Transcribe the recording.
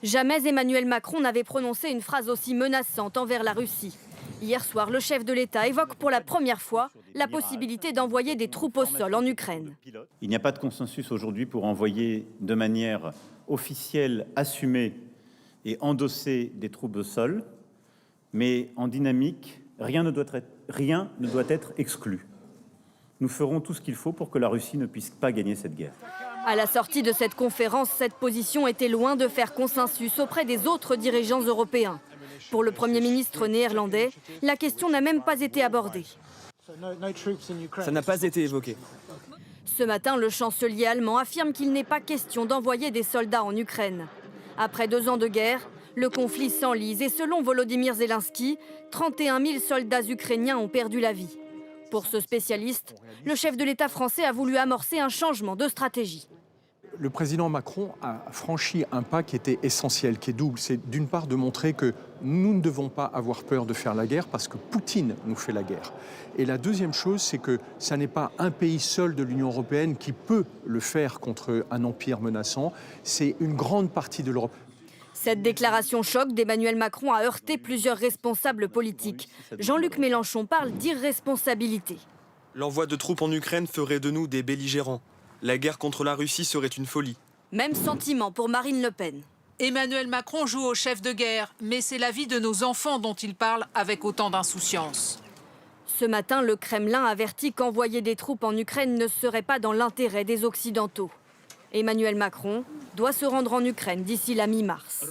Jamais Emmanuel Macron n'avait prononcé une phrase aussi menaçante envers la Russie. Hier soir, le chef de l'État évoque pour la première fois la possibilité d'envoyer des troupes au sol en Ukraine. Il n'y a pas de consensus aujourd'hui pour envoyer de manière officielle, assumée et endossée des troupes au sol, mais en dynamique, rien ne doit être exclu. Nous ferons tout ce qu'il faut pour que la Russie ne puisse pas gagner cette guerre. À la sortie de cette conférence, cette position était loin de faire consensus auprès des autres dirigeants européens. Pour le Premier ministre néerlandais, la question n'a même pas été abordée. Ça n'a pas été évoqué. Ce matin, le chancelier allemand affirme qu'il n'est pas question d'envoyer des soldats en Ukraine. Après 2 ans de guerre, le conflit s'enlise et selon Volodymyr Zelensky, 31 000 soldats ukrainiens ont perdu la vie. Pour ce spécialiste, le chef de l'État français a voulu amorcer un changement de stratégie. Le président Macron a franchi un pas qui était essentiel, qui est double. C'est d'une part de montrer que nous ne devons pas avoir peur de faire la guerre parce que Poutine nous fait la guerre. Et la deuxième chose, c'est que ça n'est pas un pays seul de l'Union européenne qui peut le faire contre un empire menaçant. C'est une grande partie de l'Europe. Cette déclaration choc d'Emmanuel Macron a heurté plusieurs responsables politiques. Jean-Luc Mélenchon parle d'irresponsabilité. L'envoi de troupes en Ukraine ferait de nous des belligérants. La guerre contre la Russie serait une folie. Même sentiment pour Marine Le Pen. Emmanuel Macron joue au chef de guerre, mais c'est la vie de nos enfants dont il parle avec autant d'insouciance. Ce matin, le Kremlin avertit qu'envoyer des troupes en Ukraine ne serait pas dans l'intérêt des Occidentaux. Emmanuel Macron doit se rendre en Ukraine d'ici la mi-mars.